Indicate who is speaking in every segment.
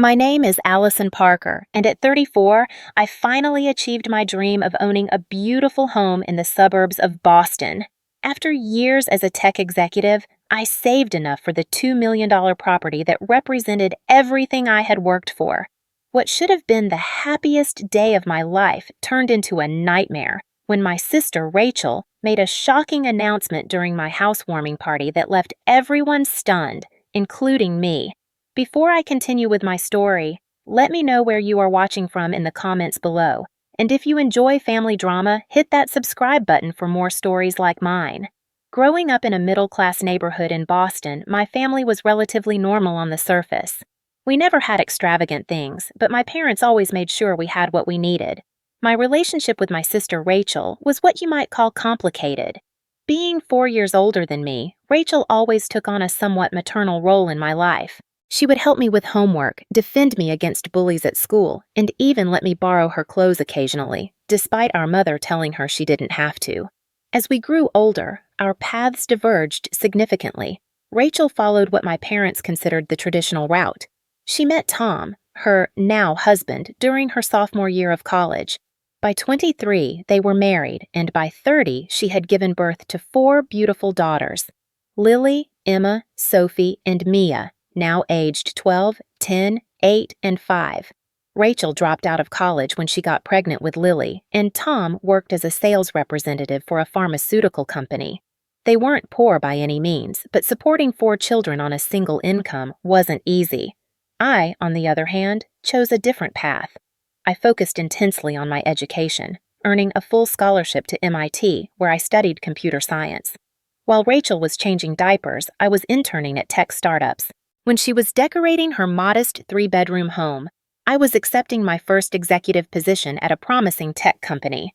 Speaker 1: My name is Allison Parker, and at 34, I finally achieved my dream of owning a beautiful home in the suburbs of Boston. After years as a tech executive, I saved enough for the $2 million property that represented everything I had worked for. What should have been the happiest day of my life turned into a nightmare when my sister Rachel made a shocking announcement during my housewarming party that left everyone stunned, including me. Before I continue with my story, let me know where you are watching from in the comments below. And if you enjoy family drama, hit that subscribe button for more stories like mine. Growing up in a middle-class neighborhood in Boston, my family was relatively normal on the surface. We never had extravagant things, but my parents always made sure we had what we needed. My relationship with my sister Rachel was what you might call complicated. Being 4 years older than me, Rachel always took on a somewhat maternal role in my life. She would help me with homework, defend me against bullies at school, and even let me borrow her clothes occasionally, despite our mother telling her she didn't have to. As we grew older, our paths diverged significantly. Rachel followed what my parents considered the traditional route. She met Tom, her now husband, during her sophomore year of college. By 23, they were married, and by 30, she had given birth to 4 beautiful daughters: Lily, Emma, Sophie, and Mia, now aged 12, 10, 8, and 5. Rachel dropped out of college when she got pregnant with Lily, and Tom worked as a sales representative for a pharmaceutical company. They weren't poor by any means, but supporting 4 children on a single income wasn't easy. I, on the other hand, chose a different path. I focused intensely on my education, earning a full scholarship to MIT, where I studied computer science. While Rachel was changing diapers, I was interning at tech startups. When she was decorating her modest 3-bedroom home, I was accepting my first executive position at a promising tech company.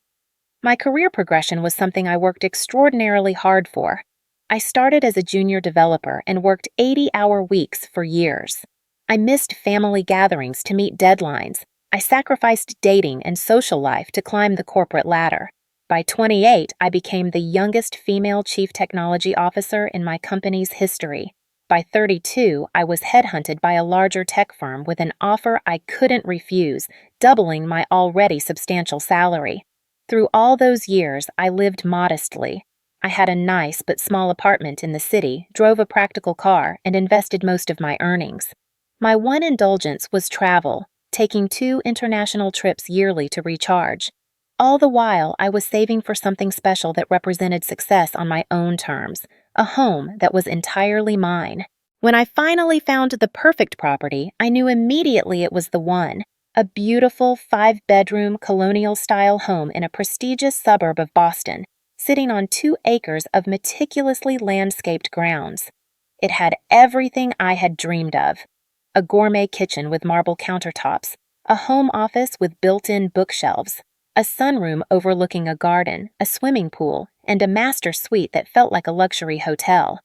Speaker 1: My career progression was something I worked extraordinarily hard for. I started as a junior developer and worked 80-hour weeks for years. I missed family gatherings to meet deadlines. I sacrificed dating and social life to climb the corporate ladder. By 28, I became the youngest female chief technology officer in my company's history. By 32, I was headhunted by a larger tech firm with an offer I couldn't refuse, doubling my already substantial salary. Through all those years, I lived modestly. I had a nice but small apartment in the city, drove a practical car, and invested most of my earnings. My one indulgence was travel, taking 2 international trips yearly to recharge. All the while, I was saving for something special that represented success on my own terms. A home that was entirely mine. When I finally found the perfect property, I knew immediately it was the one. A beautiful 5-bedroom colonial-style home in a prestigious suburb of Boston, sitting on 2 acres of meticulously landscaped grounds. It had everything I had dreamed of. A gourmet kitchen with marble countertops, a home office with built-in bookshelves, a sunroom overlooking a garden, a swimming pool, and a master suite that felt like a luxury hotel.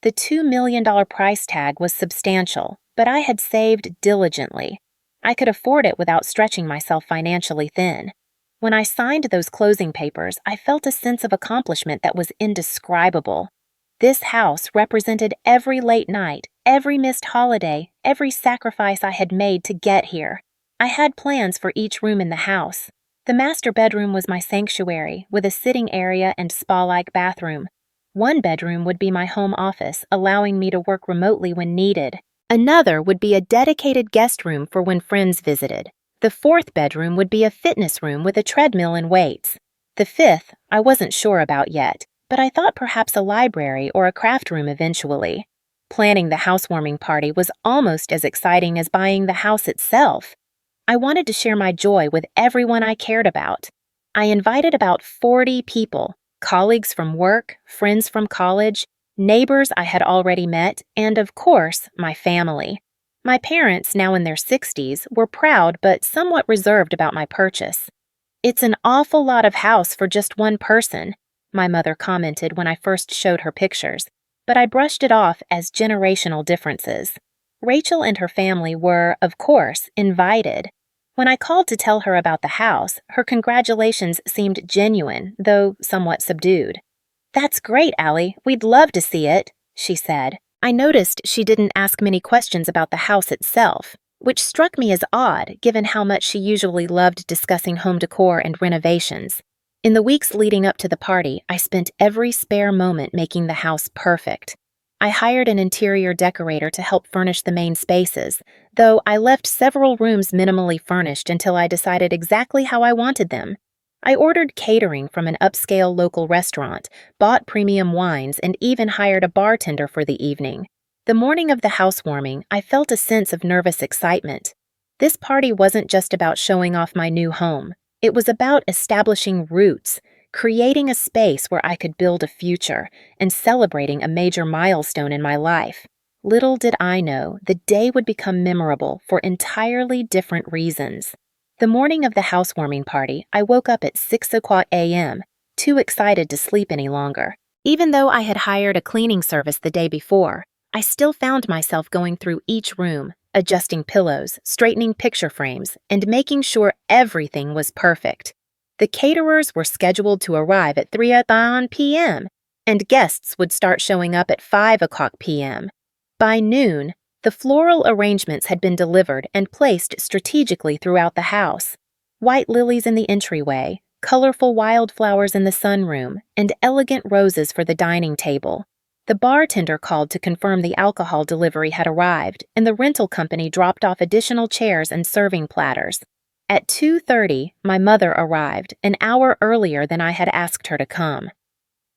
Speaker 1: The $2 million price tag was substantial, but I had saved diligently. I could afford it without stretching myself financially thin. When I signed those closing papers, I felt a sense of accomplishment that was indescribable. This house represented every late night, every missed holiday, every sacrifice I had made to get here. I had plans for each room in the house. The master bedroom was my sanctuary, with a sitting area and spa-like bathroom. One bedroom would be my home office, allowing me to work remotely when needed. Another would be a dedicated guest room for when friends visited. The 4th bedroom would be a fitness room with a treadmill and weights. The 5th, I wasn't sure about yet, but I thought perhaps a library or a craft room eventually. Planning the housewarming party was almost as exciting as buying the house itself. I wanted to share my joy with everyone I cared about. I invited about 40 people, colleagues from work, friends from college, neighbors I had already met, and of course, my family. My parents, now in their 60s, were proud but somewhat reserved about my purchase. "It's an awful lot of house for just one person," my mother commented when I first showed her pictures, but I brushed it off as generational differences. Rachel and her family were, of course, invited. When I called to tell her about the house, her congratulations seemed genuine, though somewhat subdued. "That's great, Allie. We'd love to see it," she said. I noticed she didn't ask many questions about the house itself. which struck me as odd given how much she usually loved discussing home decor and renovations. In the weeks leading up to the party, I spent every spare moment making the house perfect. I hired an interior decorator to help furnish the main spaces, though I left several rooms minimally furnished until I decided exactly how I wanted them. I ordered catering from an upscale local restaurant, bought premium wines, and even hired a bartender for the evening. The morning of the housewarming, I felt a sense of nervous excitement. This party wasn't just about showing off my new home. It was about establishing roots, creating a space where I could build a future, and celebrating a major milestone in my life. Little did I know, the day would become memorable for entirely different reasons. The morning of the housewarming party, I woke up at 6 o'clock a.m., too excited to sleep any longer. Even though I had hired a cleaning service the day before, I still found myself going through each room, adjusting pillows, straightening picture frames, and making sure everything was perfect. The caterers were scheduled to arrive at 3 p.m., and guests would start showing up at 5 o'clock p.m. By noon, the floral arrangements had been delivered and placed strategically throughout the house. White lilies in the entryway, colorful wildflowers in the sunroom, and elegant roses for the dining table. The bartender called to confirm the alcohol delivery had arrived, and the rental company dropped off additional chairs and serving platters. At 2:30, my mother arrived, an hour earlier than I had asked her to come.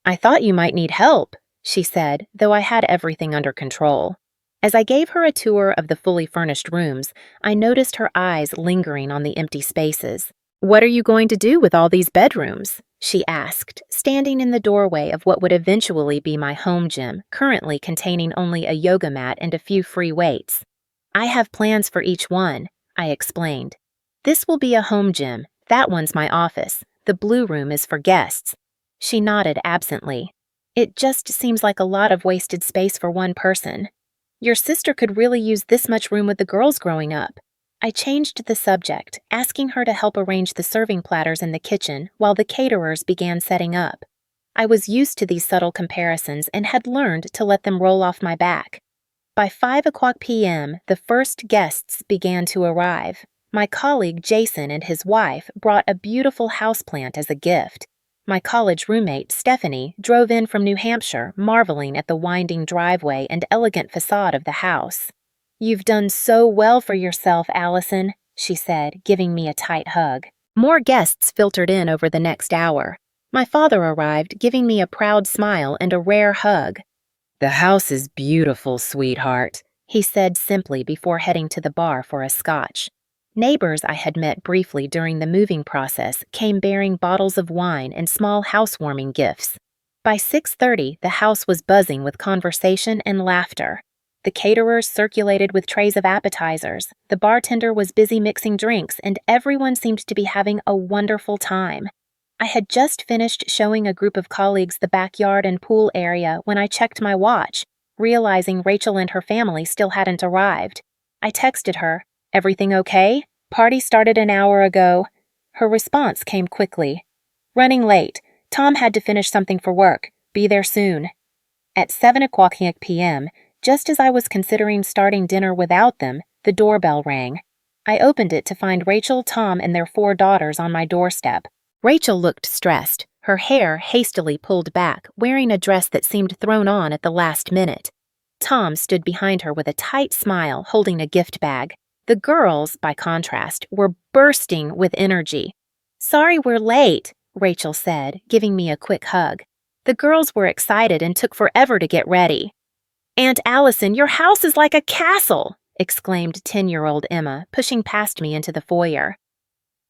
Speaker 1: "I thought you might need help," she said, though I had everything under control. As I gave her a tour of the fully furnished rooms, I noticed her eyes lingering on the empty spaces. "What are you going to do with all these bedrooms?" she asked, standing in the doorway of what would eventually be my home gym, currently containing only a yoga mat and a few free weights. "I have plans for each one," I explained. "This will be a home gym. That one's my office. The blue room is for guests." She nodded absently. "It just seems like a lot of wasted space for one person. Your sister could really use this much room with the girls growing up." I changed the subject, asking her to help arrange the serving platters in the kitchen while the caterers began setting up. I was used to these subtle comparisons and had learned to let them roll off my back. By 5 o'clock p.m., the first guests began to arrive. My colleague Jason and his wife brought a beautiful houseplant as a gift. My college roommate, Stephanie, drove in from New Hampshire, marveling at the winding driveway and elegant facade of the house. "You've done so well for yourself, Allison," she said, giving me a tight hug. More guests filtered in over the next hour. My father arrived, giving me a proud smile and a rare hug. "The house is beautiful, sweetheart," he said simply before heading to the bar for a scotch. Neighbors I had met briefly during the moving process came bearing bottles of wine and small housewarming gifts. By 6:30, the house was buzzing with conversation and laughter. The caterers circulated with trays of appetizers, the bartender was busy mixing drinks, and everyone seemed to be having a wonderful time. I had just finished showing a group of colleagues the backyard and pool area when I checked my watch, realizing Rachel and her family still hadn't arrived. I texted her, "Everything okay? Party started an hour ago." Her response came quickly. "Running late. Tom had to finish something for work. Be there soon." At 7 o'clock p.m., just as I was considering starting dinner without them, the doorbell rang. I opened it to find Rachel, Tom, and their 4 daughters on my doorstep. Rachel looked stressed, her hair hastily pulled back, wearing a dress that seemed thrown on at the last minute. Tom stood behind her with a tight smile, holding a gift bag. The girls, by contrast, were bursting with energy. "Sorry we're late," Rachel said, giving me a quick hug. The girls were excited and took forever to get ready. "Aunt Allison, your house is like a castle!" exclaimed 10-year-old Emma, pushing past me into the foyer.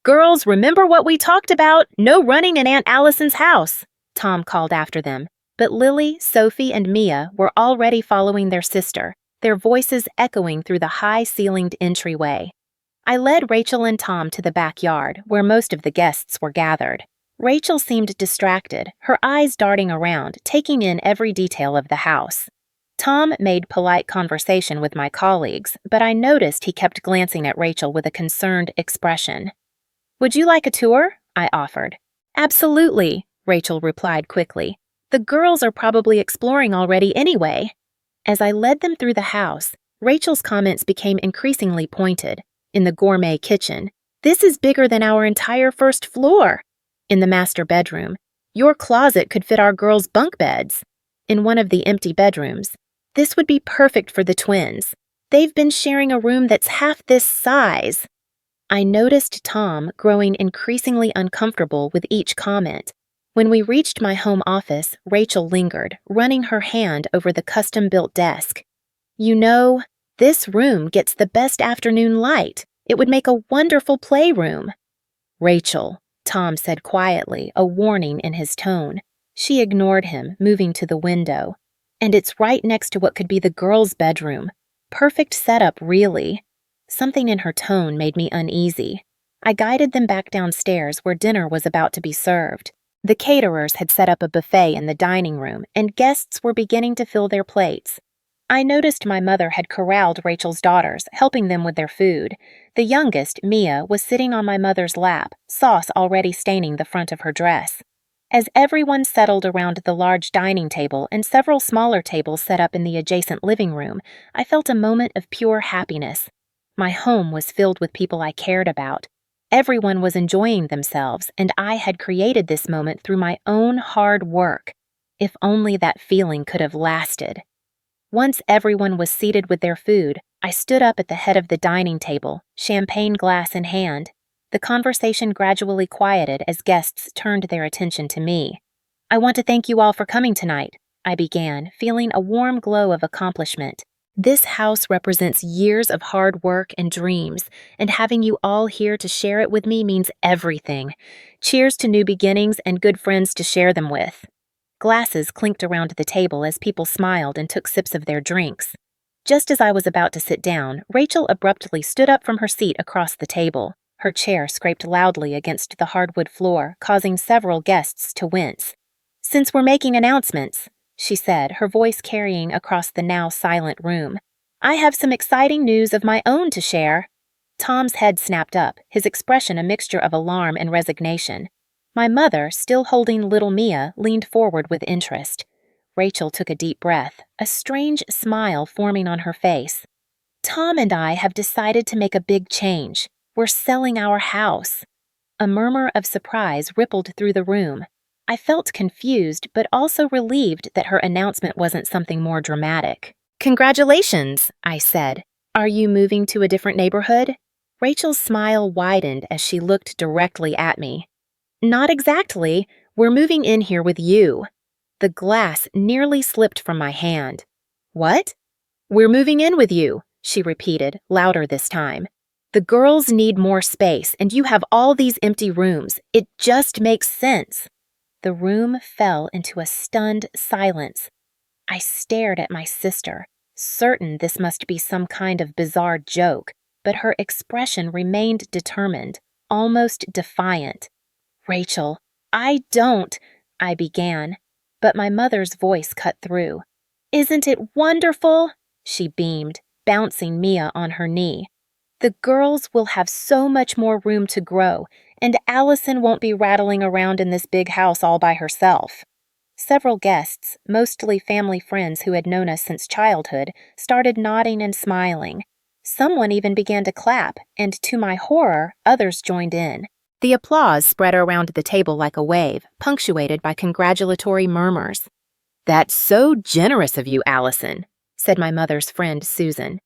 Speaker 1: "Girls, remember what we talked about? No running in Aunt Allison's house," Tom called after them. But Lily, Sophie, and Mia were already following their sister, their voices echoing through the high-ceilinged entryway. I led Rachel and Tom to the backyard, where most of the guests were gathered. Rachel seemed distracted, her eyes darting around, taking in every detail of the house. Tom made polite conversation with my colleagues, but I noticed he kept glancing at Rachel with a concerned expression. "Would you like a tour?" I offered. "Absolutely," Rachel replied quickly. "The girls are probably exploring already anyway." As I led them through the house, Rachel's comments became increasingly pointed. In the gourmet kitchen, "This is bigger than our entire first floor." In the master bedroom, "Your closet could fit our girls' bunk beds." In one of the empty bedrooms, "This would be perfect for the twins. They've been sharing a room that's half this size." I noticed Tom growing increasingly uncomfortable with each comment. When we reached my home office, Rachel lingered, running her hand over the custom-built desk. "You know, this room gets the best afternoon light. It would make a wonderful playroom." "Rachel," Tom said quietly, a warning in his tone. She ignored him, moving to the window. "And it's right next to what could be the girls' bedroom. Perfect setup, really." Something in her tone made me uneasy. I guided them back downstairs where dinner was about to be served. The caterers had set up a buffet in the dining room, and guests were beginning to fill their plates. I noticed my mother had corralled Rachel's daughters, helping them with their food. The youngest, Mia, was sitting on my mother's lap, sauce already staining the front of her dress. As everyone settled around the large dining table and several smaller tables set up in the adjacent living room, I felt a moment of pure happiness. My home was filled with people I cared about. Everyone was enjoying themselves, and I had created this moment through my own hard work. If only that feeling could have lasted. Once everyone was seated with their food, I stood up at the head of the dining table, champagne glass in hand. The conversation gradually quieted as guests turned their attention to me. "I want to thank you all for coming tonight," I began, feeling a warm glow of accomplishment. "This house represents years of hard work and dreams, and having you all here to share it with me means everything. Cheers to new beginnings and good friends to share them with." Glasses clinked around the table as people smiled and took sips of their drinks. Just as I was about to sit down, Rachel abruptly stood up from her seat across the table. Her chair scraped loudly against the hardwood floor, causing several guests to wince. "Since we're making announcements," she said, her voice carrying across the now silent room, "I have some exciting news of my own to share." Tom's head snapped up, his expression a mixture of alarm and resignation. My mother, still holding little Mia, leaned forward with interest. Rachel took a deep breath, a strange smile forming on her face. "Tom and I have decided to make a big change. We're selling our house." A murmur of surprise rippled through the room. I felt confused, but also relieved that her announcement wasn't something more dramatic. "Congratulations," I said. "Are you moving to a different neighborhood?" Rachel's smile widened as she looked directly at me. "Not exactly. We're moving in here with you." The glass nearly slipped from my hand. "What?" "We're moving in with you," she repeated, louder this time. "The girls need more space, and you have all these empty rooms. It just makes sense." The room fell into a stunned silence. I stared at my sister, certain this must be some kind of bizarre joke, but her expression remained determined, almost defiant. "Rachel, I began, but my mother's voice cut through. "Isn't it wonderful?" she beamed, bouncing Mia on her knee. "The girls will have so much more room to grow, and Allison won't be rattling around in this big house all by herself." Several guests, mostly family friends who had known us since childhood, started nodding and smiling. Someone even began to clap, and to my horror, others joined in. The applause spread around the table like a wave, punctuated by congratulatory murmurs. "That's so generous of you, Allison," said my mother's friend, Susan.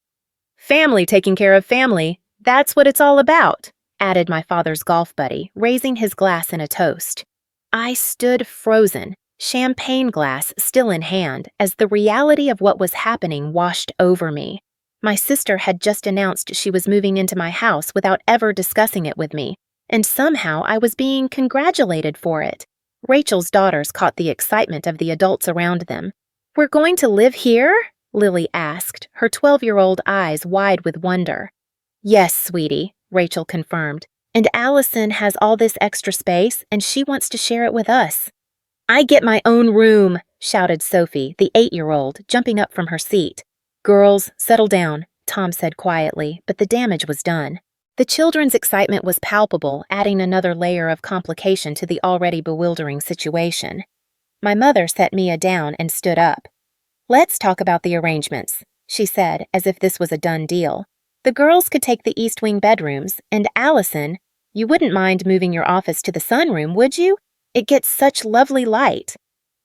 Speaker 1: "Family taking care of family, that's what it's all about," added my father's golf buddy, raising his glass in a toast. I stood frozen, champagne glass still in hand, as the reality of what was happening washed over me. My sister had just announced she was moving into my house without ever discussing it with me, and somehow I was being congratulated for it. Rachel's daughters caught the excitement of the adults around them. "We're going to live here?" Lily asked, her 12-year-old eyes wide with wonder. "Yes, sweetie," Rachel confirmed. "And Allison has all this extra space, and she wants to share it with us." "I get my own room," shouted Sophie, the 8-year-old, jumping up from her seat. "Girls, settle down," Tom said quietly, but the damage was done. The children's excitement was palpable, adding another layer of complication to the already bewildering situation. My mother set Mia down and stood up. "Let's talk about the arrangements," she said, as if this was a done deal. The girls could take the East Wing bedrooms, and Allison, you wouldn't mind moving your office to the sunroom, would you? It gets such lovely light.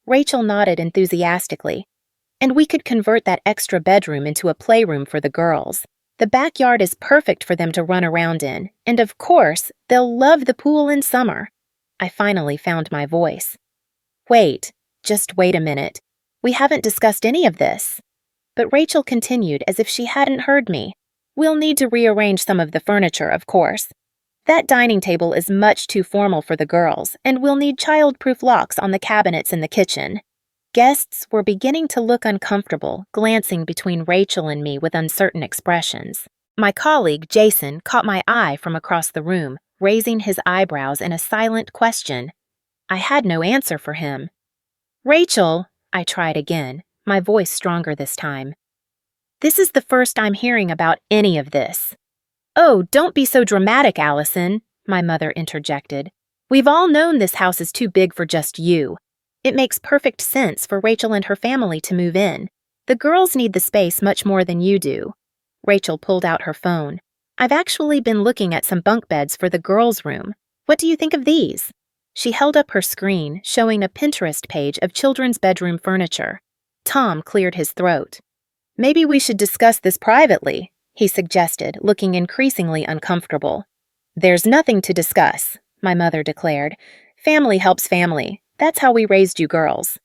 Speaker 1: Rachel nodded enthusiastically. And we could convert that extra bedroom into a playroom for the girls. The backyard is perfect for them to run around in, and of course, they'll love the pool in summer. I finally found my voice. Wait, just wait a minute. We haven't discussed any of this. But Rachel continued as if she hadn't heard me. We'll need to rearrange some of the furniture, of course. That dining table is much too formal for the girls, and we'll need child-proof locks on the cabinets in the kitchen. Guests were beginning to look uncomfortable, glancing between Rachel and me with uncertain expressions. My colleague, Jason, caught my eye from across the room, raising his eyebrows in a silent question. I had no answer for him. Rachel, I tried again, my voice stronger this time. This is the first I'm hearing about any of this. Oh, don't be so dramatic, Allison, my mother interjected. We've all known this house is too big for just you. It makes perfect sense for Rachel and her family to move in. The girls need the space much more than you do. Rachel pulled out her phone. I've actually been looking at some bunk beds for the girls' room. What do you think of these? She held up her screen, showing a Pinterest page of children's bedroom furniture. Tom cleared his throat. Maybe we should discuss this privately, he suggested, looking increasingly uncomfortable. There's nothing to discuss, my mother declared. Family helps family. That's how we raised you girls.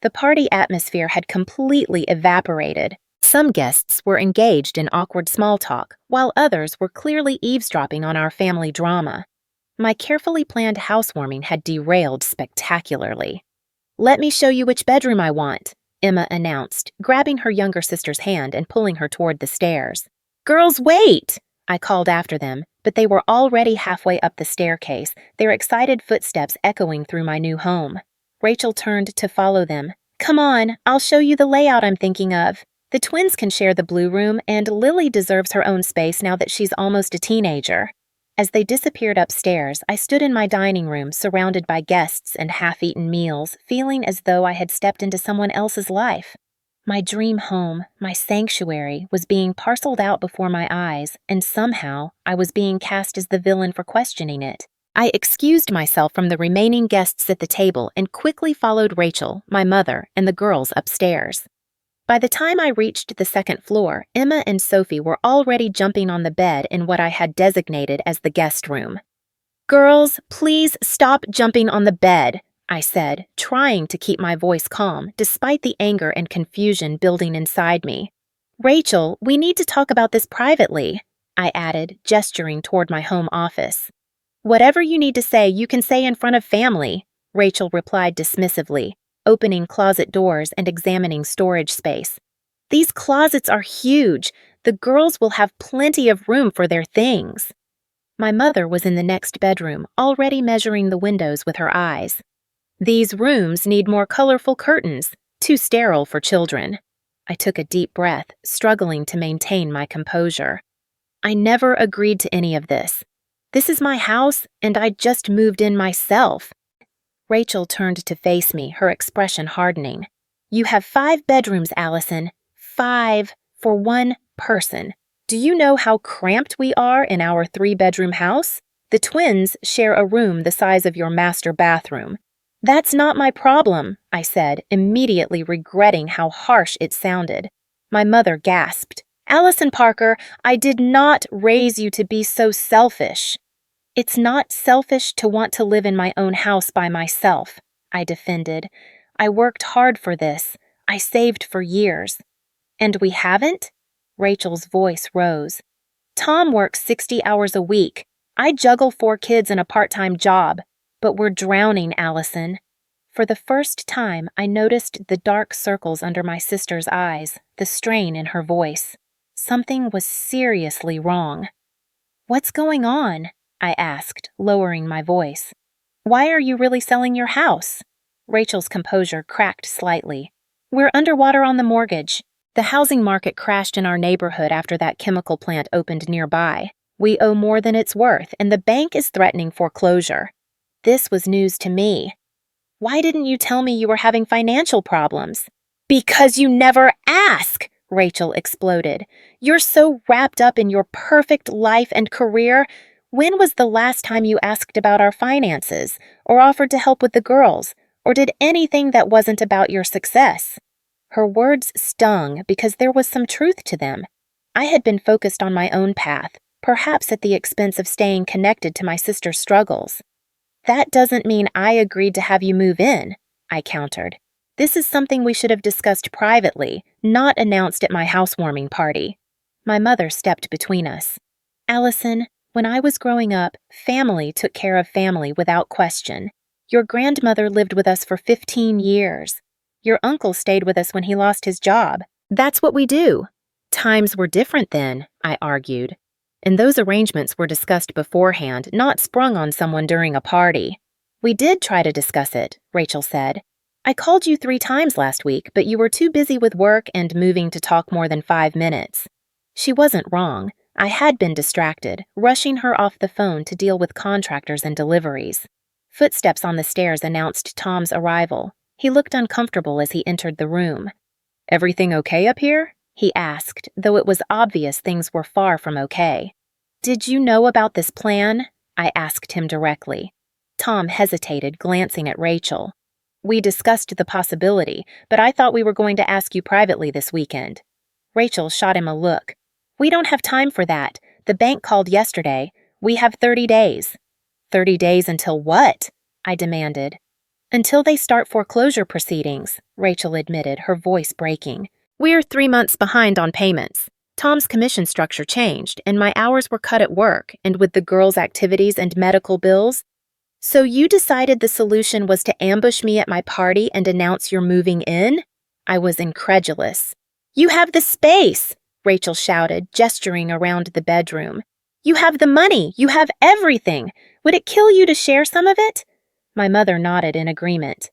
Speaker 1: The party atmosphere had completely evaporated. Some guests were engaged in awkward small talk, while others were clearly eavesdropping on our family drama. My carefully planned housewarming had derailed spectacularly. Let me show you which bedroom I want, Emma announced, grabbing her younger sister's hand and pulling her toward the stairs. Girls, wait! I called after them, but they were already halfway up the staircase, their excited footsteps echoing through my new home. Rachel turned to follow them. Come on, I'll show you the layout I'm thinking of. The twins can share the blue room, and Lily deserves her own space now that she's almost a teenager. As they disappeared upstairs, I stood in my dining room, surrounded by guests and half-eaten meals, feeling as though I had stepped into someone else's life. My dream home, my sanctuary, was being parceled out before my eyes, and somehow I was being cast as the villain for questioning it. I excused myself from the remaining guests at the table and quickly followed Rachel, my mother, and the girls upstairs. By the time I reached the second floor, Emma and Sophie were already jumping on the bed in what I had designated as the guest room. Girls, please stop jumping on the bed, I said, trying to keep my voice calm despite the anger and confusion building inside me. Rachel, we need to talk about this privately, I added, gesturing toward my home office. Whatever you need to say, you can say in front of family, Rachel replied dismissively, opening closet doors and examining storage space. These closets are huge. The girls will have plenty of room for their things. My mother was in the next bedroom, already measuring the windows with her eyes. These rooms need more colorful curtains, too sterile for children. I took a deep breath, struggling to maintain my composure. I never agreed to any of this. This is my house, and I just moved in myself. Rachel turned to face me, her expression hardening. You have 5 bedrooms, Allison. 5 for one person. Do you know how cramped we are in our 3-bedroom house? The twins share a room the size of your master bathroom. That's not my problem, I said, immediately regretting how harsh it sounded. My mother gasped. Allison Parker, I did not raise you to be so selfish. It's not selfish to want to live in my own house by myself, I defended. I worked hard for this. I saved for years. And we haven't? Rachel's voice rose. Tom works 60 hours a week. I juggle 4 kids and a part-time job. But we're drowning, Allison. For the first time, I noticed the dark circles under my sister's eyes, the strain in her voice. Something was seriously wrong. What's going on? I asked, lowering my voice. Why are you really selling your house? Rachel's composure cracked slightly. We're underwater on the mortgage. The housing market crashed in our neighborhood after that chemical plant opened nearby. We owe more than it's worth, and the bank is threatening foreclosure. This was news to me. Why didn't you tell me you were having financial problems? Because you never ask, Rachel exploded. "You're so wrapped up in your perfect life and career. When was the last time you asked about our finances, or offered to help with the girls, or did anything that wasn't about your success?" Her words stung because there was some truth to them. I had been focused on my own path, perhaps at the expense of staying connected to my sister's struggles. "That doesn't mean I agreed to have you move in," I countered. "This is something we should have discussed privately, not announced at my housewarming party." My mother stepped between us. "Allison, when I was growing up, family took care of family without question. Your grandmother lived with us for 15 years. Your uncle stayed with us when he lost his job. That's what we do." "Times were different then," I argued. "And those arrangements were discussed beforehand, not sprung on someone during a party." "We did try to discuss it," Rachel said. "I called you 3 times last week, but you were too busy with work and moving to talk more than 5 minutes. She wasn't wrong. I had been distracted, rushing her off the phone to deal with contractors and deliveries. Footsteps on the stairs announced Tom's arrival. He looked uncomfortable as he entered the room. "Everything okay up here?" he asked, though it was obvious things were far from okay. "Did you know about this plan?" I asked him directly. Tom hesitated, glancing at Rachel. "We discussed the possibility, but I thought we were going to ask you privately this weekend." Rachel shot him a look. "We don't have time for that. The bank called yesterday. We have 30 days. 30 days until what?" I demanded. "Until they start foreclosure proceedings," Rachel admitted, her voice breaking. "We're 3 months behind on payments. Tom's commission structure changed, and my hours were cut at work and with the girls' activities and medical bills. So you decided the solution was to ambush me at my party and announce you're moving in?" I was incredulous. "You have the space," Rachel shouted, gesturing around the bedroom. "You have the money. You have everything. Would it kill you to share some of it?" My mother nodded in agreement.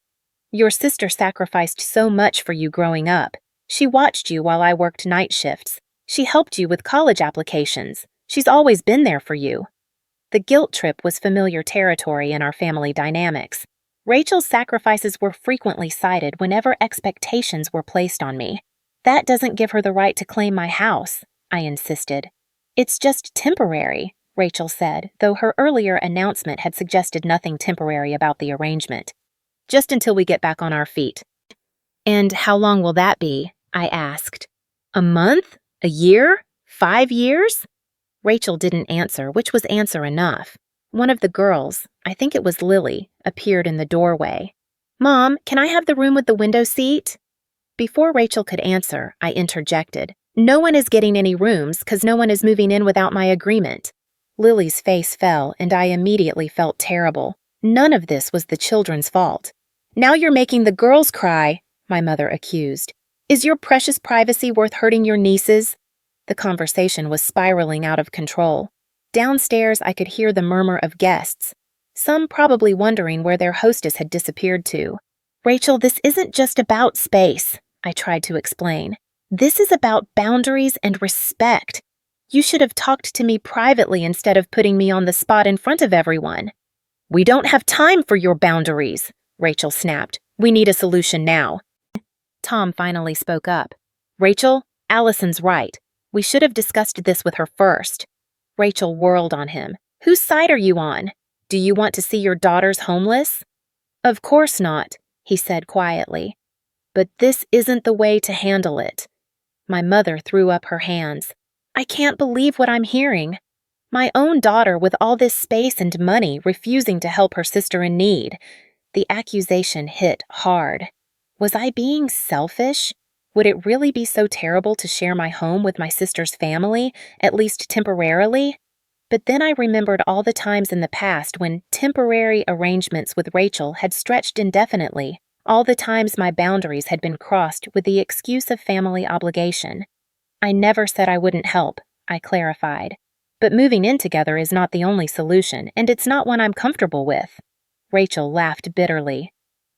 Speaker 1: "Your sister sacrificed so much for you growing up. She watched you while I worked night shifts. She helped you with college applications. She's always been there for you." The guilt trip was familiar territory in our family dynamics. Rachel's sacrifices were frequently cited whenever expectations were placed on me. "That doesn't give her the right to claim my house," I insisted. "It's just temporary," Rachel said, though her earlier announcement had suggested nothing temporary about the arrangement. "Just until we get back on our feet." "And how long will that be?" I asked. "A month? A year? 5 years?" Rachel didn't answer, which was answer enough. One of the girls, I think it was Lily, appeared in the doorway. "Mom, can I have the room with the window seat?" Before Rachel could answer, I interjected. "No one is getting any rooms because no one is moving in without my agreement." Lily's face fell, and I immediately felt terrible. None of this was the children's fault. "Now you're making the girls cry," my mother accused. "Is your precious privacy worth hurting your nieces?" The conversation was spiraling out of control. Downstairs, I could hear the murmur of guests, some probably wondering where their hostess had disappeared to. "Rachel, this isn't just about space," I tried to explain. "This is about boundaries and respect. You should have talked to me privately instead of putting me on the spot in front of everyone." "We don't have time for your boundaries," Rachel snapped. "We need a solution now." Tom finally spoke up. "Rachel, Allison's right. We should have discussed this with her first." Rachel whirled on him. "Whose side are you on? Do you want to see your daughters homeless?" "Of course not," he said quietly. "But this isn't the way to handle it." My mother threw up her hands. "I can't believe what I'm hearing. My own daughter with all this space and money refusing to help her sister in need." The accusation hit hard. Was I being selfish? Would it really be so terrible to share my home with my sister's family, at least temporarily? But then I remembered all the times in the past when temporary arrangements with Rachel had stretched indefinitely, all the times my boundaries had been crossed with the excuse of family obligation. "I never said I wouldn't help," I clarified. "But moving in together is not the only solution, and it's not one I'm comfortable with." Rachel laughed bitterly.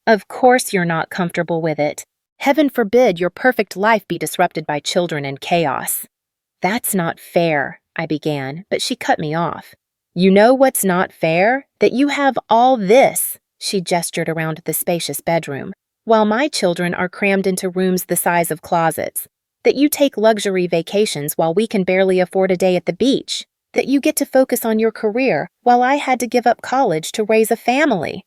Speaker 1: "Of course you're not comfortable with it. Heaven forbid your perfect life be disrupted by children and chaos." "That's not fair," I began, but she cut me off. "You know what's not fair? That you have all this," she gestured around the spacious bedroom, "while my children are crammed into rooms the size of closets. That you take luxury vacations while we can barely afford a day at the beach. That you get to focus on your career while I had to give up college to raise a family.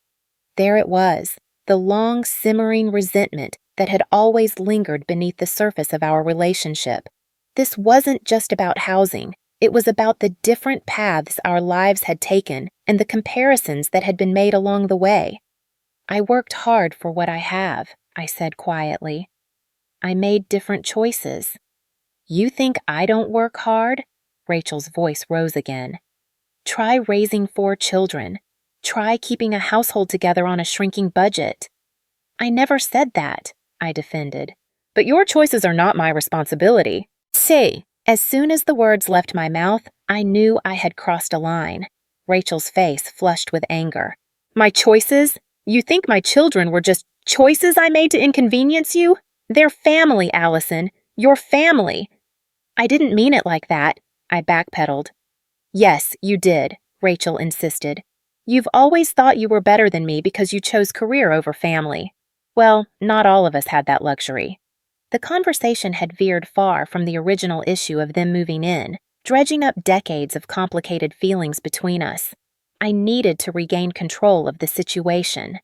Speaker 1: There it was, the long, simmering resentment that had always lingered beneath the surface of our relationship. This wasn't just about housing. It was about the different paths our lives had taken and the comparisons that had been made along the way. I worked hard for what I have, I said quietly. I made different choices. You think I don't work hard? Rachel's voice rose again. Try raising 4 children. Try keeping a household together on a shrinking budget. I never said that, I defended. But your choices are not my responsibility. See, as soon as the words left my mouth, I knew I had crossed a line. Rachel's face flushed with anger. My choices? You think my children were just choices I made to inconvenience you? They're family, Allison. Your family. I didn't mean it like that, I backpedaled. Yes, you did, Rachel insisted. You've always thought you were better than me because you chose career over family. Well, not all of us had that luxury. The conversation had veered far from the original issue of them moving in, dredging up decades of complicated feelings between us. I needed to regain control of the situation.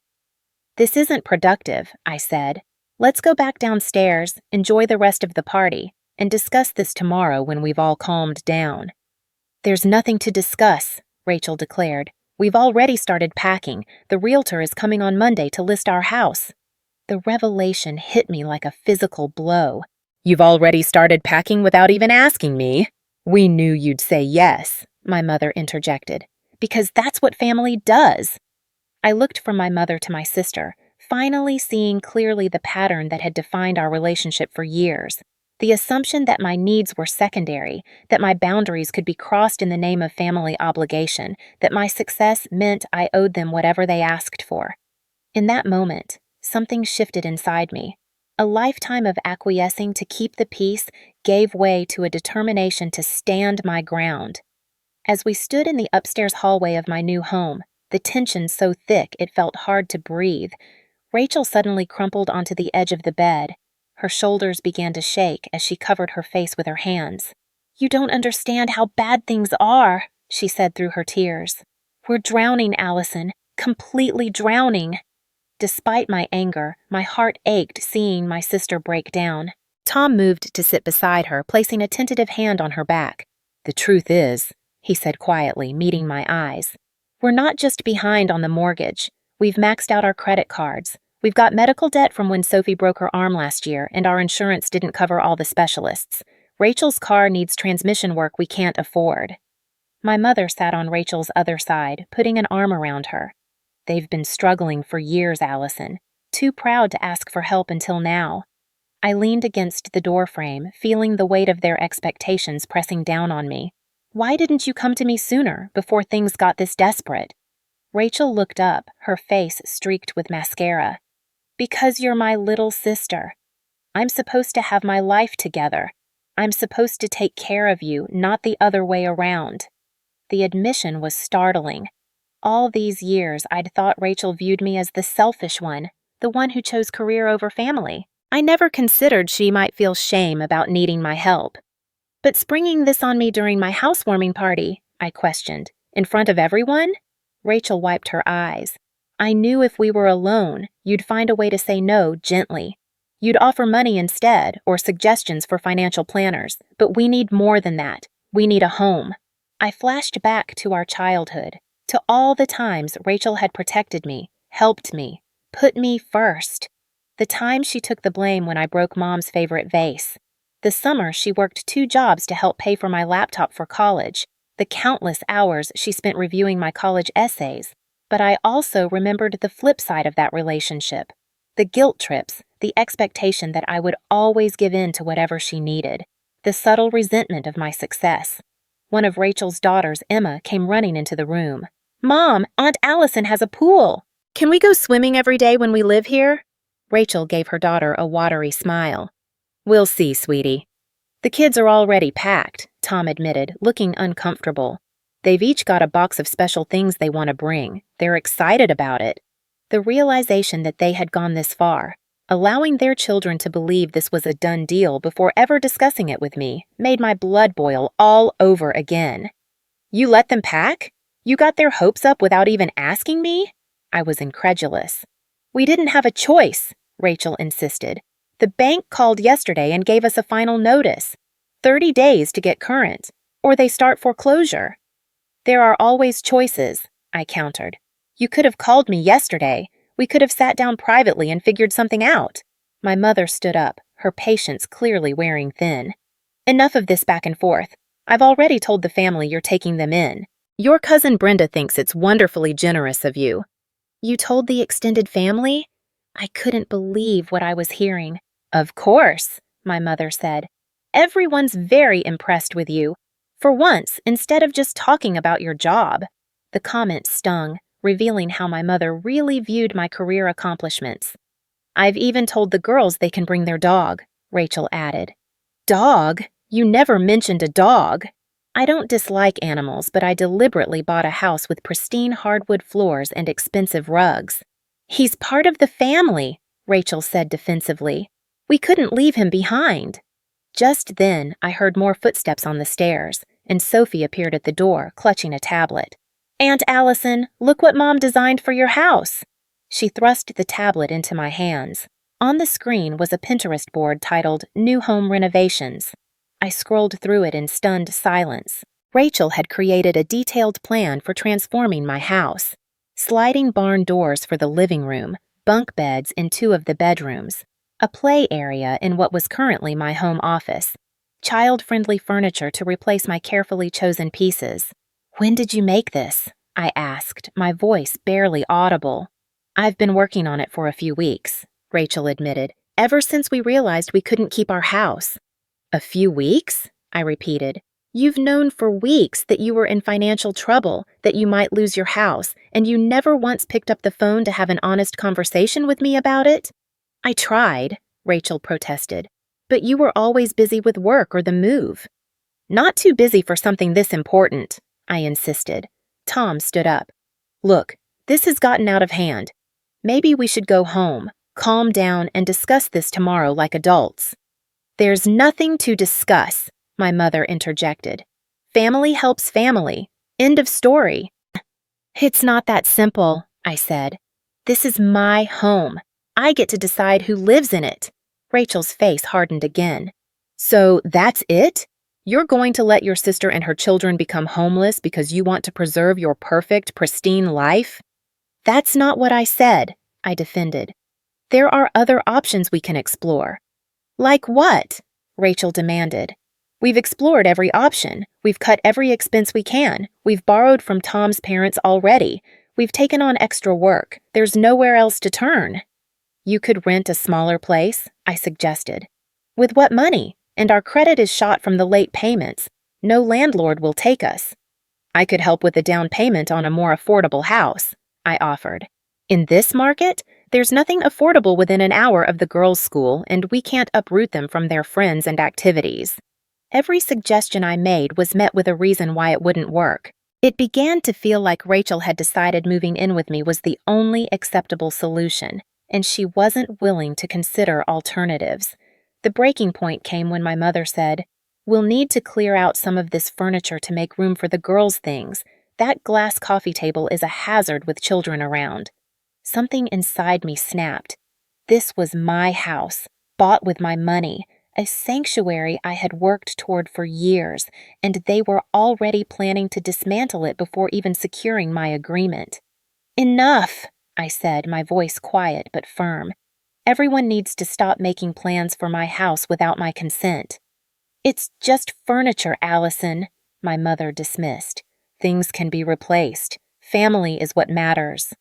Speaker 1: This isn't productive, I said. Let's go back downstairs, enjoy the rest of the party, and discuss this tomorrow when we've all calmed down. There's nothing to discuss, Rachel declared. We've already started packing. The realtor is coming on Monday to list our house. The revelation hit me like a physical blow. You've already started packing without even asking me. We knew you'd say yes, my mother interjected, because that's what family does. I looked from my mother to my sister, finally seeing clearly the pattern that had defined our relationship for years. The assumption that my needs were secondary, that my boundaries could be crossed in the name of family obligation, that my success meant I owed them whatever they asked for. In that moment, something shifted inside me. A lifetime of acquiescing to keep the peace gave way to a determination to stand my ground. As we stood in the upstairs hallway of my new home, the tension so thick it felt hard to breathe, Rachel suddenly crumpled onto the edge of the bed. Her shoulders began to shake as she covered her face with her hands. You don't understand how bad things are, she said through her tears. We're drowning, Allison, completely drowning. Despite my anger, my heart ached seeing my sister break down. Tom moved to sit beside her, placing a tentative hand on her back. The truth is, he said quietly, meeting my eyes, we're not just behind on the mortgage. We've maxed out our credit cards. We've got medical debt from when Sophie broke her arm last year, and our insurance didn't cover all the specialists. Rachel's car needs transmission work we can't afford. My mother sat on Rachel's other side, putting an arm around her. They've been struggling for years, Allison. Too proud to ask for help until now. I leaned against the doorframe, feeling the weight of their expectations pressing down on me. Why didn't you come to me sooner, before things got this desperate? Rachel looked up, her face streaked with mascara. Because you're my little sister. I'm supposed to have my life together. I'm supposed to take care of you, not the other way around. The admission was startling. All these years, I'd thought Rachel viewed me as the selfish one, the one who chose career over family. I never considered she might feel shame about needing my help. But springing this on me during my housewarming party, I questioned, in front of everyone? Rachel wiped her eyes. I knew if we were alone, you'd find a way to say no gently. You'd offer money instead, or suggestions for financial planners, but we need more than that. We need a home. I flashed back to our childhood, to all the times Rachel had protected me, helped me, put me first. The time she took the blame when I broke Mom's favorite vase. The summer she worked 2 jobs to help pay for my laptop for college. The countless hours she spent reviewing my college essays. But I also remembered the flip side of that relationship. The guilt trips, the expectation that I would always give in to whatever she needed. The subtle resentment of my success. One of Rachel's daughters, Emma, came running into the room. Mom, Aunt Allison has a pool. Can we go swimming every day when we live here? Rachel gave her daughter a watery smile. We'll see, sweetie. The kids are already packed, Tom admitted, looking uncomfortable. They've each got a box of special things they want to bring. They're excited about it. The realization that they had gone this far, Allowing their children to believe this was a done deal before ever discussing it with me made my blood boil all over again. You let them pack? You got their hopes up without even asking me? I was incredulous. We didn't have a choice, Rachel insisted. The bank called yesterday and gave us a final notice. 30 days to get current, or they start foreclosure. There are always choices, I countered. You could have called me yesterday. We could have sat down privately and figured something out. My mother stood up, her patience clearly wearing thin. Enough of this back and forth. I've already told the family you're taking them in. Your cousin Brenda thinks it's wonderfully generous of you. You told the extended family? I couldn't believe what I was hearing. Of course, my mother said. Everyone's very impressed with you. For once, instead of just talking about your job. The comment stung, revealing how my mother really viewed my career accomplishments. I've even told the girls they can bring their dog, Rachel added. Dog? You never mentioned a dog. I don't dislike animals, but I deliberately bought a house with pristine hardwood floors and expensive rugs. He's part of the family, Rachel said defensively. We couldn't leave him behind. Just then, I heard more footsteps on the stairs, and Sophie appeared at the door, clutching a tablet. Aunt Allison, look what Mom designed for your house. She thrust the tablet into my hands. On the screen was a Pinterest board titled New Home Renovations. I scrolled through it in stunned silence. Rachel had created a detailed plan for transforming my house. Sliding barn doors for the living room, bunk beds in 2 of the bedrooms, a play area in what was currently my home office, child-friendly furniture to replace my carefully chosen pieces. When did you make this? I asked, my voice barely audible. I've been working on it for a few weeks, Rachel admitted, ever since we realized we couldn't keep our house. A few weeks? I repeated. You've known for weeks that you were in financial trouble, that you might lose your house, and you never once picked up the phone to have an honest conversation with me about it? I tried, Rachel protested, but you were always busy with work or the move. Not too busy for something this important, I insisted. Tom stood up. Look, this has gotten out of hand. Maybe we should go home, calm down, and discuss this tomorrow like adults. There's nothing to discuss, my mother interjected. Family helps family. End of story. It's not that simple, I said. This is my home. I get to decide who lives in it. Rachel's face hardened again. So that's it? You're going to let your sister and her children become homeless because you want to preserve your perfect, pristine life? That's not what I said, I defended. There are other options we can explore. Like what? Rachel demanded. We've explored every option. We've cut every expense we can. We've borrowed from Tom's parents already. We've taken on extra work. There's nowhere else to turn. You could rent a smaller place, I suggested. With what money? And our credit is shot from the late payments. No landlord will take us. I could help with a down payment on a more affordable house, I offered. In this market, there's nothing affordable within an hour of the girls' school, and we can't uproot them from their friends and activities. Every suggestion I made was met with a reason why it wouldn't work. It began to feel like Rachel had decided moving in with me was the only acceptable solution, and she wasn't willing to consider alternatives. The breaking point came when my mother said, "We'll need to clear out some of this furniture to make room for the girls' things. That glass coffee table is a hazard with children around." Something inside me snapped. This was my house, bought with my money, a sanctuary I had worked toward for years, and they were already planning to dismantle it before even securing my agreement. "Enough," I said, my voice quiet but firm. "Everyone needs to stop making plans for my house without my consent." "It's just furniture, Allison," my mother dismissed. "Things can be replaced. Family is what matters."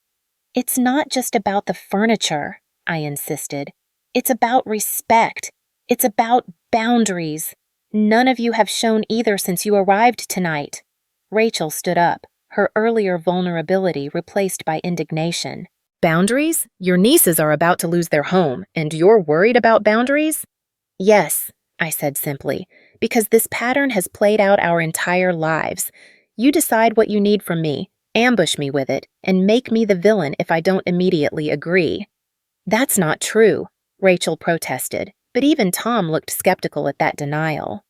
Speaker 1: "It's not just about the furniture," I insisted. "It's about respect. It's about boundaries. None of you have shown either since you arrived tonight." Rachel stood up, her earlier vulnerability replaced by indignation. "Boundaries? Your nieces are about to lose their home, and you're worried about boundaries?" "Yes," I said simply, "because this pattern has played out our entire lives. You decide what you need from me, ambush me with it, and make me the villain if I don't immediately agree." "That's not true," Rachel protested, but even Tom looked skeptical at that denial.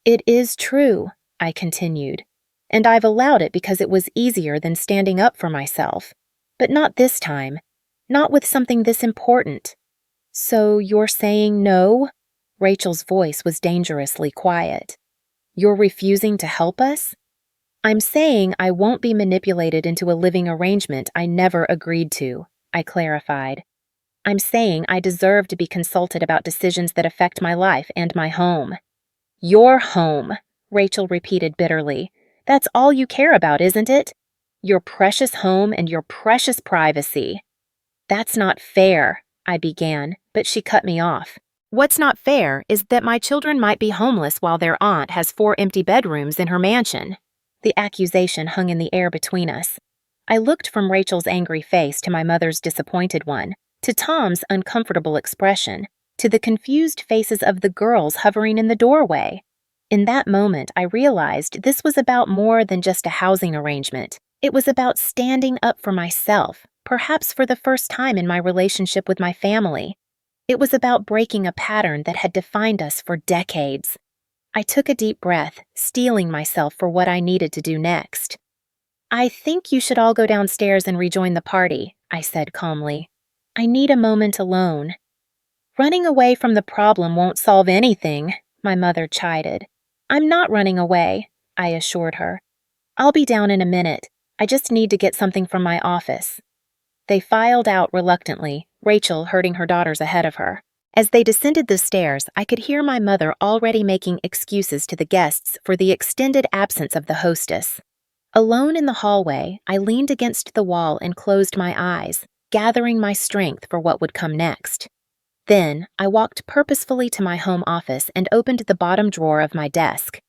Speaker 1: It is true, I continued, and I've allowed it because it was easier than standing up for myself. But not this time. Not with something this important. So you're saying no? Rachel's voice was dangerously quiet. You're refusing to help us? I'm saying I won't be manipulated into a living arrangement I never agreed to, I clarified. I'm saying I deserve to be consulted about decisions that affect my life and my home. Your home, Rachel repeated bitterly. That's all you care about, isn't it? Your precious home and your precious privacy. That's not fair, I began, but she cut me off. What's not fair is that my children might be homeless while their aunt has 4 empty bedrooms in her mansion. The accusation hung in the air between us. I looked from Rachel's angry face to my mother's disappointed one, to Tom's uncomfortable expression, to the confused faces of the girls hovering in the doorway. In that moment, I realized this was about more than just a housing arrangement. It was about standing up for myself, perhaps for the first time in my relationship with my family. It was about breaking a pattern that had defined us for decades. I took a deep breath, steeling myself for what I needed to do next. I think you should all go downstairs and rejoin the party, I said calmly. I need a moment alone. Running away from the problem won't solve anything, my mother chided. I'm not running away, I assured her. I'll be down in a minute. I just need to get something from my office. They filed out reluctantly, Rachel herding her daughters ahead of her. As they descended the stairs, I could hear my mother already making excuses to the guests for the extended absence of the hostess. Alone in the hallway, I leaned against the wall and closed my eyes, gathering my strength for what would come next. Then, I walked purposefully to my home office and opened the bottom drawer of my desk.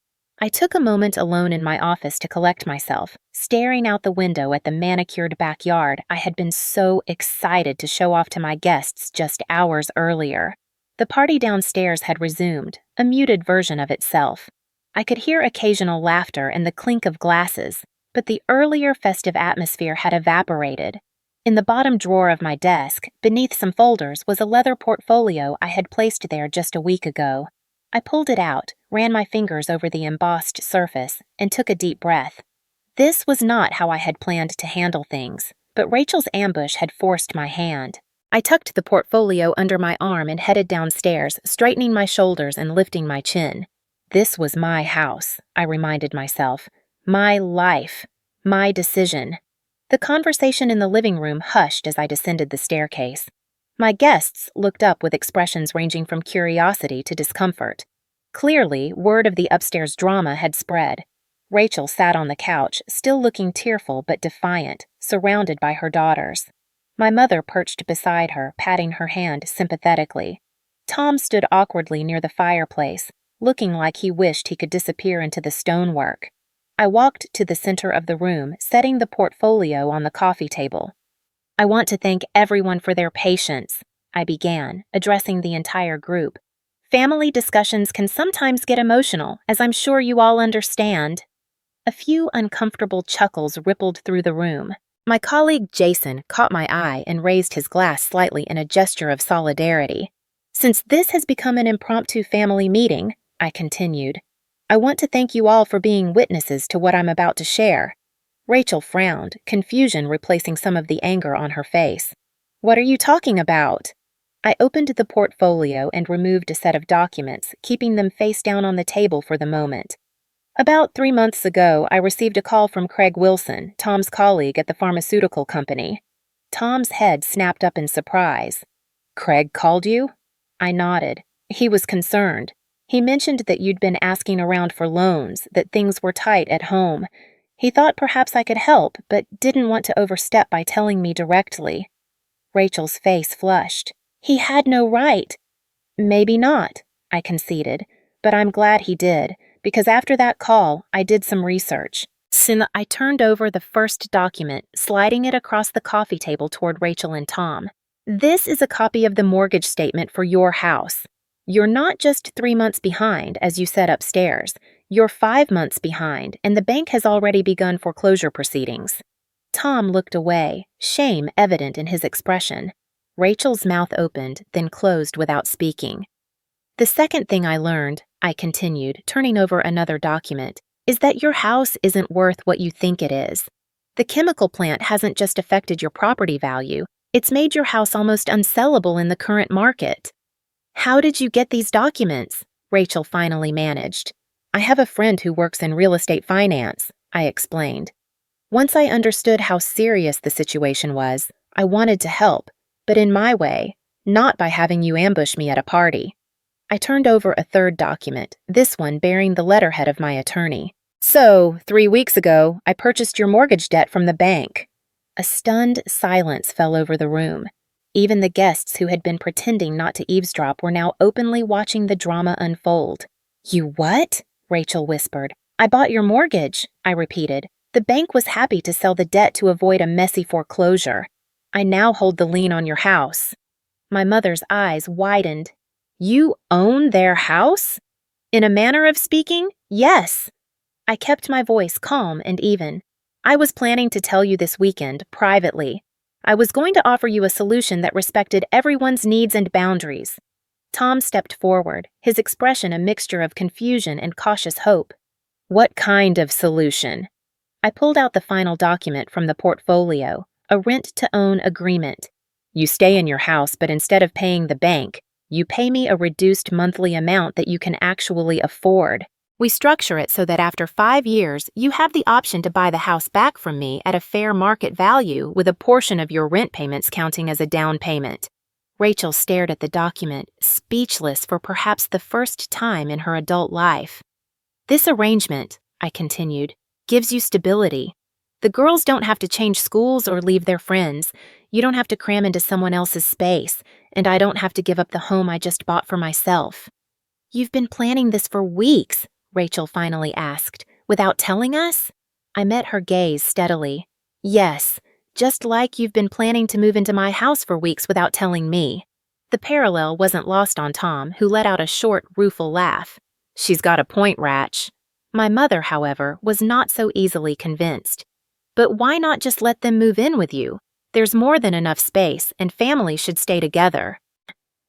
Speaker 1: I took a moment alone in my office to collect myself, staring out the window at the manicured backyard I had been so excited to show off to my guests just hours earlier. The party downstairs had resumed, a muted version of itself. I could hear occasional laughter and the clink of glasses, but the earlier festive atmosphere had evaporated. In the bottom drawer of my desk, beneath some folders, was a leather portfolio I had placed there just a week ago. I pulled it out, ran my fingers over the embossed surface, and took a deep breath. This was not how I had planned to handle things, but Rachel's ambush had forced my hand. I tucked the portfolio under my arm and headed downstairs, straightening my shoulders and lifting my chin. This was my house, I reminded myself. My life. My decision. The conversation in the living room hushed as I descended the staircase. My guests looked up with expressions ranging from curiosity to discomfort. Clearly, word of the upstairs drama had spread. Rachel sat on the couch, still looking tearful but defiant, surrounded by her daughters. My mother perched beside her, patting her hand sympathetically. Tom stood awkwardly near the fireplace, looking like he wished he could disappear into the stonework. I walked to the center of the room, setting the portfolio on the coffee table. I want to thank everyone for their patience, I began, addressing the entire group. Family discussions can sometimes get emotional, as I'm sure you all understand. A few uncomfortable chuckles rippled through the room. My colleague Jason caught my eye and raised his glass slightly in a gesture of solidarity. Since this has become an impromptu family meeting, I continued, I want to thank you all for being witnesses to what I'm about to share. Rachel frowned, confusion replacing some of the anger on her face. What are you talking about? I opened the portfolio and removed a set of documents, keeping them face down on the table for the moment. About 3 months ago, I received a call from Craig Wilson, Tom's colleague at the pharmaceutical company. Tom's head snapped up in surprise. Craig called you? I nodded. He was concerned. He mentioned that you'd been asking around for loans, that things were tight at home. He thought perhaps I could help, but didn't want to overstep by telling me directly. Rachel's face flushed. He had no right. Maybe not, I conceded, but I'm glad he did, because after that call, I did some research. I turned over the first document, sliding it across the coffee table toward Rachel and Tom. This is a copy of the mortgage statement for your house. You're not just 3 months behind, as you said upstairs. You're 5 months behind, and the bank has already begun foreclosure proceedings. Tom looked away, shame evident in his expression. Rachel's mouth opened, then closed without speaking. The second thing I learned, I continued, turning over another document, is that your house isn't worth what you think it is. The chemical plant hasn't just affected your property value, it's made your house almost unsellable in the current market. How did you get these documents? Rachel finally managed. I have a friend who works in real estate finance, I explained. Once I understood how serious the situation was, I wanted to help, but in my way, not by having you ambush me at a party. I turned over a third document, this one bearing the letterhead of my attorney. So, 3 weeks ago, I purchased your mortgage debt from the bank. A stunned silence fell over the room. Even the guests who had been pretending not to eavesdrop were now openly watching the drama unfold. You what? Rachel whispered. I bought your mortgage, I repeated. The bank was happy to sell the debt to avoid a messy foreclosure. I now hold the lien on your house. My mother's eyes widened. You own their house? In a manner of speaking, yes. I kept my voice calm and even. I was planning to tell you this weekend, privately. I was going to offer you a solution that respected everyone's needs and boundaries. Tom stepped forward, his expression a mixture of confusion and cautious hope. What kind of solution? I pulled out the final document from the portfolio, a rent-to-own agreement. You stay in your house, but instead of paying the bank, you pay me a reduced monthly amount that you can actually afford. We structure it so that after 5 years, you have the option to buy the house back from me at a fair market value with a portion of your rent payments counting as a down payment. Rachel stared at the document, speechless for perhaps the first time in her adult life. This arrangement, I continued, gives you stability. The girls don't have to change schools or leave their friends. You don't have to cram into someone else's space, and I don't have to give up the home I just bought for myself. You've been planning this for weeks, Rachel finally asked, without telling us? I met her gaze steadily. Yes, just like you've been planning to move into my house for weeks without telling me. The parallel wasn't lost on Tom, who let out a short, rueful laugh. She's got a point, Ratch. My mother, however, was not so easily convinced. But why not just let them move in with you? There's more than enough space, and families should stay together.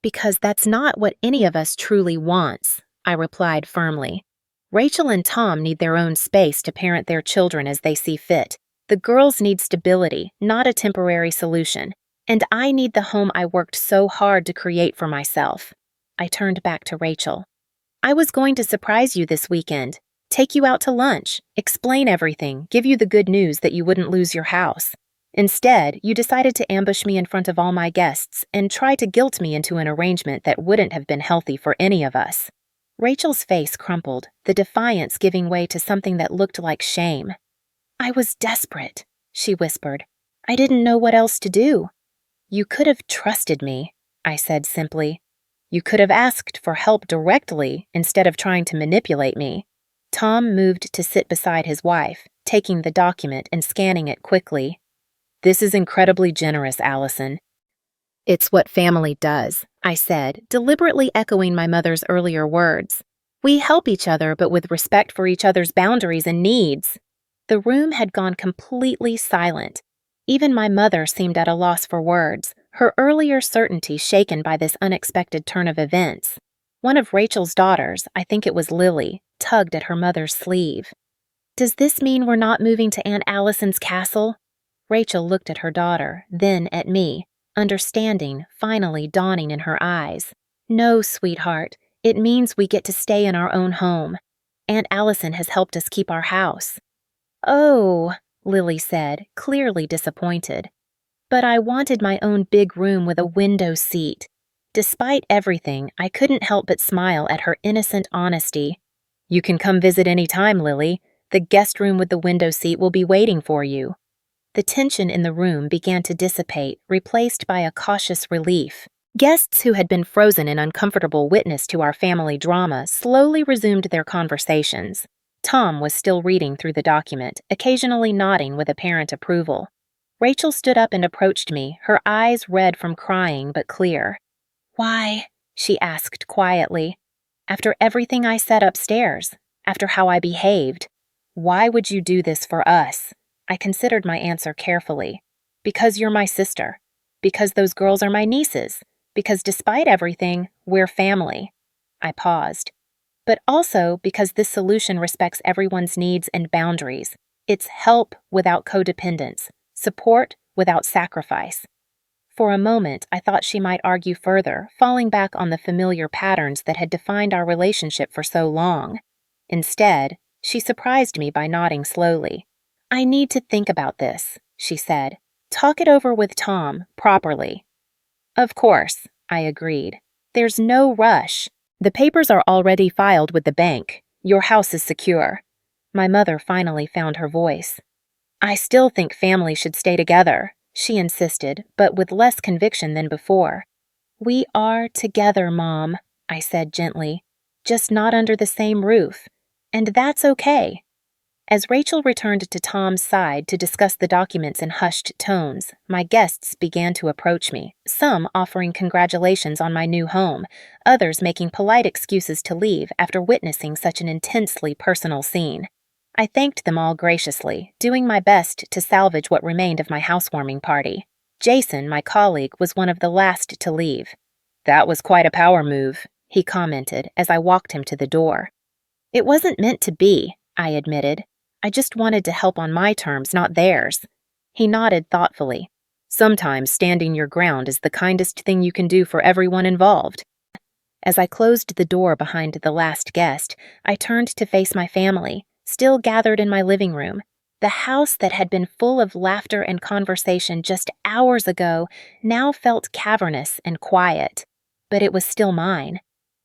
Speaker 1: Because that's not what any of us truly wants, I replied firmly. Rachel and Tom need their own space to parent their children as they see fit. The girls need stability, not a temporary solution. And I need the home I worked so hard to create for myself. I turned back to Rachel. I was going to surprise you this weekend, take you out to lunch, explain everything, give you the good news that you wouldn't lose your house. Instead, you decided to ambush me in front of all my guests and try to guilt me into an arrangement that wouldn't have been healthy for any of us. Rachel's face crumpled, the defiance giving way to something that looked like shame. I was desperate, she whispered. I didn't know what else to do. You could have trusted me, I said simply. You could have asked for help directly instead of trying to manipulate me. Tom moved to sit beside his wife, taking the document and scanning it quickly. This is incredibly generous, Allison. It's what family does, I said, deliberately echoing my mother's earlier words. We help each other, but with respect for each other's boundaries and needs. The room had gone completely silent. Even my mother seemed at a loss for words, her earlier certainty shaken by this unexpected turn of events. One of Rachel's daughters, I think it was Lily, tugged at her mother's sleeve. Does this mean we're not moving to Aunt Allison's castle? Rachel looked at her daughter, then at me, understanding finally dawning in her eyes. No, sweetheart, it means we get to stay in our own home. Aunt Allison has helped us keep our house. Oh, Lily said, clearly disappointed. But I wanted my own big room with a window seat. Despite everything, I couldn't help but smile at her innocent honesty. You can come visit any time, Lily. The guest room with the window seat will be waiting for you. The tension in the room began to dissipate, replaced by a cautious relief. Guests who had been frozen in uncomfortable witness to our family drama slowly resumed their conversations. Tom was still reading through the document, occasionally nodding with apparent approval. Rachel stood up and approached me, her eyes red from crying but clear. Why? She asked quietly. After everything I said upstairs, after how I behaved, why would you do this for us? I considered my answer carefully. Because you're my sister. because those girls are my nieces, because despite everything, we're family. I paused. But also because this solution respects everyone's needs and boundaries. It's help without codependence, support without sacrifice. For a moment, I thought she might argue further, falling back on the familiar patterns that had defined our relationship for so long. Instead, she surprised me by nodding slowly. "I need to think about this," she said. "Talk it over with Tom, properly." "Of course," I agreed. "There's no rush. The papers are already filed with the bank. Your house is secure." My mother finally found her voice. "I still think family should stay together," she insisted, but with less conviction than before. "We are together, Mom," I said gently, "just not under the same roof. And that's okay." As Rachel returned to Tom's side to discuss the documents in hushed tones, my guests began to approach me, some offering congratulations on my new home, others making polite excuses to leave after witnessing such an intensely personal scene. I thanked them all graciously, doing my best to salvage what remained of my housewarming party. Jason, my colleague, was one of the last to leave. "That was quite a power move," he commented as I walked him to the door. "It wasn't meant to be," I admitted. "I just wanted to help on my terms, not theirs." He nodded thoughtfully. "Sometimes standing your ground is the kindest thing you can do for everyone involved." As I closed the door behind the last guest, I turned to face my family, still gathered in my living room. The house that had been full of laughter and conversation just hours ago now felt cavernous and quiet. But it was still mine.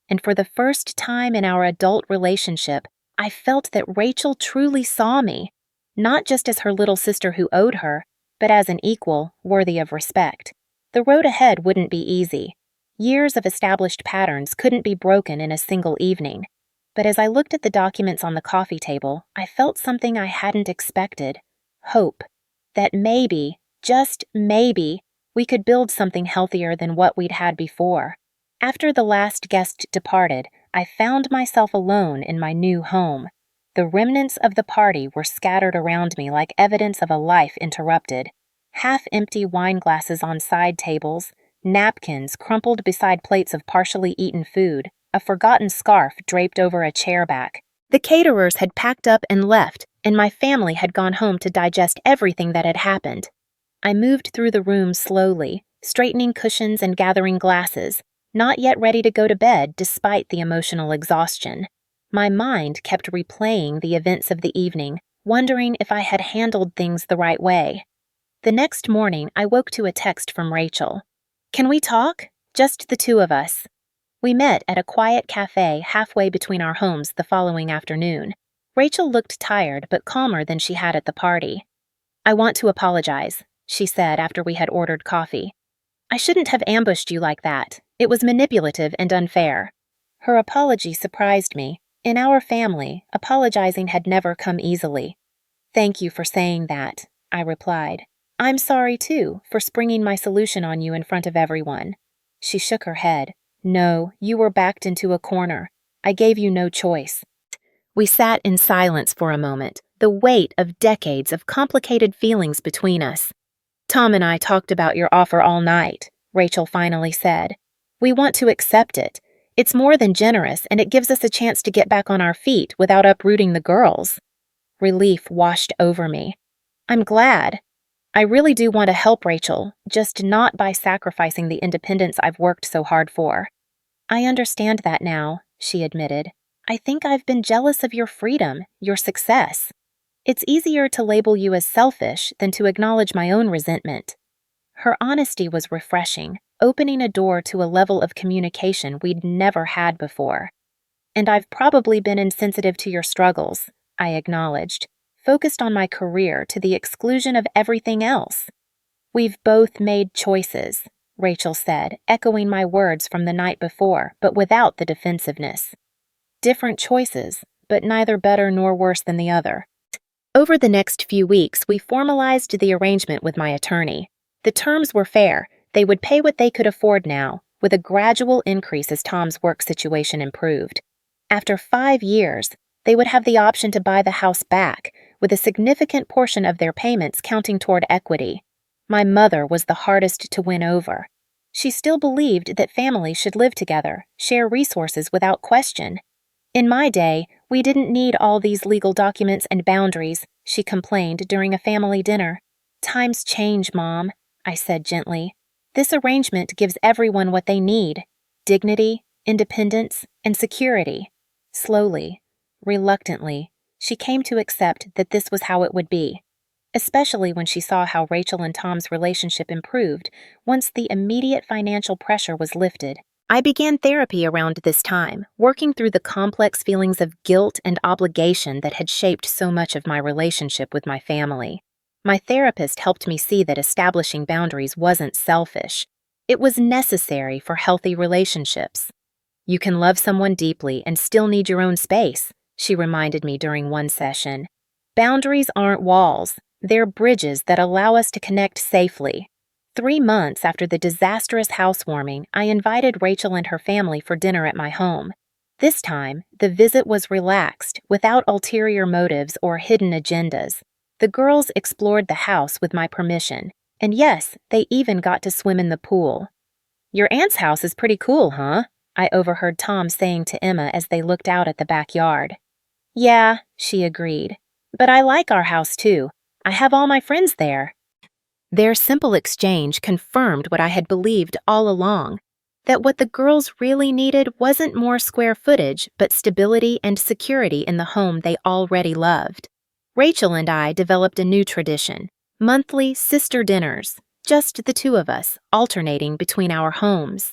Speaker 1: And for the first time in our adult relationship, I felt that Rachel truly saw me, not just as her little sister who owed her, but as an equal worthy of respect. The road ahead wouldn't be easy. Years of established patterns couldn't be broken in a single evening. But as I looked at the documents on the coffee table, I felt something I hadn't expected. Hope. That maybe, just maybe, we could build something healthier than what we'd had before. After the last guest departed, I found myself alone in my new home. The remnants of the party were scattered around me like evidence of a life interrupted. Half-empty wine glasses on side tables, napkins crumpled beside plates of partially eaten food, a forgotten scarf draped over a chair back. The caterers had packed up and left, and my family had gone home to digest everything that had happened. I moved through the room slowly, straightening cushions and gathering glasses, not yet ready to go to bed despite the emotional exhaustion. My mind kept replaying the events of the evening, wondering if I had handled things the right way. The next morning, I woke to a text from Rachel. "Can we talk? Just the two of us." We met at a quiet cafe halfway between our homes the following afternoon. Rachel looked tired but calmer than she had at the party. "I want to apologize," she said after we had ordered coffee. "I shouldn't have ambushed you like that. It was manipulative and unfair." Her apology surprised me. In our family, apologizing had never come easily. "Thank you for saying that," I replied. "I'm sorry, too, for springing my solution on you in front of everyone." She shook her head. "No, you were backed into a corner. I gave you no choice." We sat in silence for a moment, the weight of decades of complicated feelings between us. "Tom and I talked about your offer all night," Rachel finally said. "We want to accept it. It's more than generous, and it gives us a chance to get back on our feet without uprooting the girls." Relief washed over me. "I'm glad. I really do want to help Rachel, just not by sacrificing the independence I've worked so hard for." "I understand that now," she admitted. "I think I've been jealous of your freedom, your success. It's easier to label you as selfish than to acknowledge my own resentment." Her honesty was refreshing, opening a door to a level of communication we'd never had before. "And I've probably been insensitive to your struggles," I acknowledged, focused on my career to the exclusion of everything else. "We've both made choices," Rachel said, echoing my words from the night before, but without the defensiveness. "Different choices, but neither better nor worse than the other." Over the next few weeks, we formalized the arrangement with my attorney. The terms were fair. They would pay what they could afford now, with a gradual increase as Tom's work situation improved. After 5 years, they would have the option to buy the house back, with a significant portion of their payments counting toward equity. My mother was the hardest to win over. She still believed that families should live together, share resources without question. In my day, we didn't need all these legal documents and boundaries, she complained during a family dinner. Times change, Mom, I said gently. This arrangement gives everyone what they need: dignity, independence, and security. Slowly, reluctantly, she came to accept that this was how it would be, especially when she saw how Rachel and Tom's relationship improved once the immediate financial pressure was lifted. I began therapy around this time, working through the complex feelings of guilt and obligation that had shaped so much of my relationship with my family. My therapist helped me see that establishing boundaries wasn't selfish. It was necessary for healthy relationships. You can love someone deeply and still need your own space, she reminded me during one session. Boundaries aren't walls, they're bridges that allow us to connect safely. 3 months after the disastrous housewarming, I invited Rachel and her family for dinner at my home. This time, the visit was relaxed, without ulterior motives or hidden agendas. The girls explored the house with my permission, and yes, they even got to swim in the pool. "Your aunt's house is pretty cool, huh?" I overheard Tom saying to Emma as they looked out at the backyard. "Yeah," she agreed. "But I like our house too. I have all my friends there." Their simple exchange confirmed what I had believed all along, that what the girls really needed wasn't more square footage, but stability and security in the home they already loved. Rachel and I developed a new tradition: monthly sister dinners, just the two of us, alternating between our homes.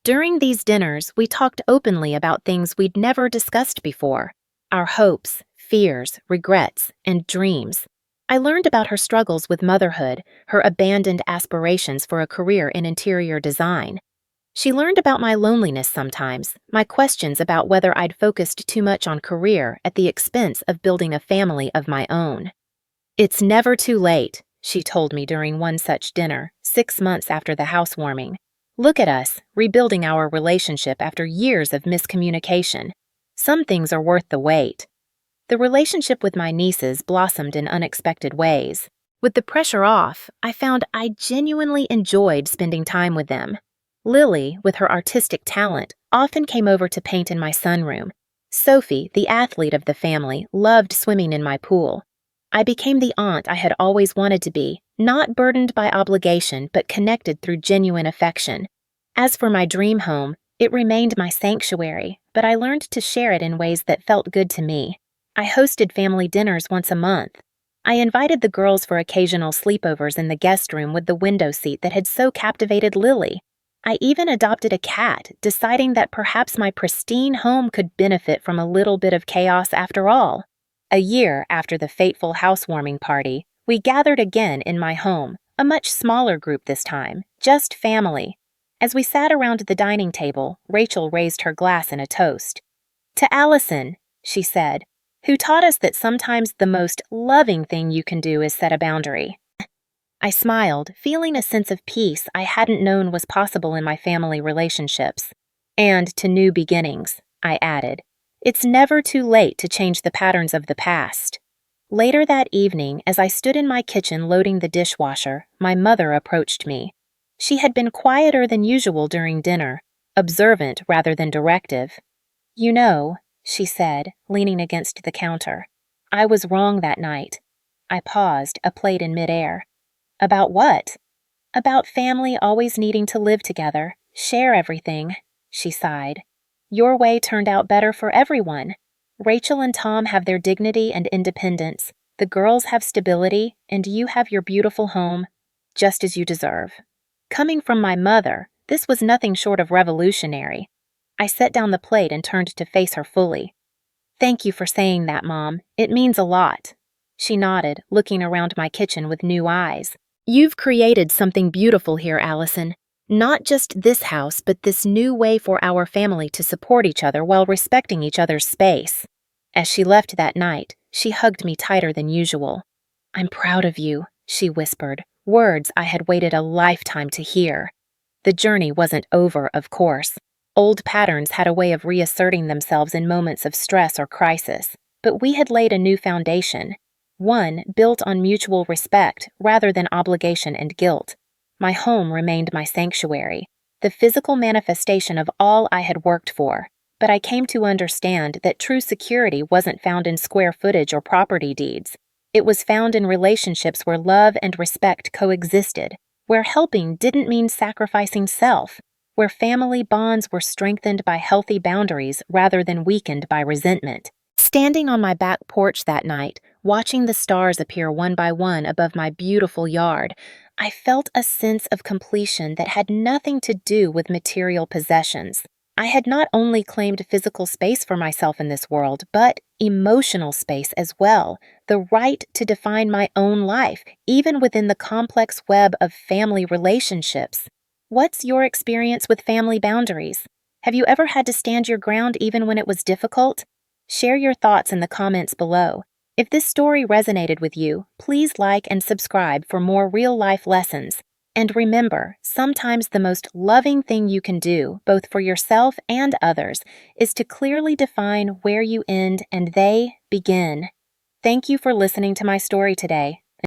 Speaker 1: During these dinners, we talked openly about things we'd never discussed before: our hopes, fears, regrets, and dreams. I learned about her struggles with motherhood, her abandoned aspirations for a career in interior design. She learned about my loneliness sometimes, my questions about whether I'd focused too much on career at the expense of building a family of my own. "It's never too late," she told me during one such dinner, 6 months after the housewarming. "Look at us, rebuilding our relationship after years of miscommunication. Some things are worth the wait." The relationship with my nieces blossomed in unexpected ways. With the pressure off, I found I genuinely enjoyed spending time with them. Lily, with her artistic talent, often came over to paint in my sunroom. Sophie, the athlete of the family, loved swimming in my pool. I became the aunt I had always wanted to be, not burdened by obligation but connected through genuine affection. As for my dream home, it remained my sanctuary, but I learned to share it in ways that felt good to me. I hosted family dinners once a month. I invited the girls for occasional sleepovers in the guest room with the window seat that had so captivated Lily. I even adopted a cat, deciding that perhaps my pristine home could benefit from a little bit of chaos after all. A year after the fateful housewarming party, we gathered again in my home, a much smaller group this time, just family. As we sat around the dining table, Rachel raised her glass in a toast. "To Allison," she said, "who taught us that sometimes the most loving thing you can do is set a boundary." I smiled, feeling a sense of peace I hadn't known was possible in my family relationships. "And to new beginnings," I added. "It's never too late to change the patterns of the past." Later that evening, as I stood in my kitchen loading the dishwasher, my mother approached me. She had been quieter than usual during dinner, observant rather than directive. "You know," she said, leaning against the counter, "I was wrong that night." I paused, a plate in midair. "About what?" "About family always needing to live together, share everything," she sighed. "Your way turned out better for everyone. Rachel and Tom have their dignity and independence. The girls have stability, and you have your beautiful home, just as you deserve." Coming from my mother, this was nothing short of revolutionary. I set down the plate and turned to face her fully. "Thank you for saying that, Mom. It means a lot." She nodded, looking around my kitchen with new eyes. "You've created something beautiful here, Allison. Not just this house, but this new way for our family to support each other while respecting each other's space." As she left that night, she hugged me tighter than usual. "I'm proud of you," she whispered, words I had waited a lifetime to hear. The journey wasn't over, of course. Old patterns had a way of reasserting themselves in moments of stress or crisis, but we had laid a new foundation. one built on mutual respect rather than obligation and guilt. My home remained my sanctuary, the physical manifestation of all I had worked for, but I came to understand that true security wasn't found in square footage or property deeds. It was found in relationships where love and respect coexisted, where helping didn't mean sacrificing self, where family bonds were strengthened by healthy boundaries rather than weakened by resentment. Standing on my back porch that night, watching the stars appear one by one above my beautiful yard, I felt a sense of completion that had nothing to do with material possessions. I had not only claimed physical space for myself in this world, but emotional space as well, the right to define my own life, even within the complex web of family relationships. What's your experience with family boundaries? Have you ever had to stand your ground even when it was difficult? Share your thoughts in the comments below. If this story resonated with you, please like and subscribe for more real-life lessons. And remember, sometimes the most loving thing you can do, both for yourself and others, is to clearly define where you end and they begin. Thank you for listening to my story today.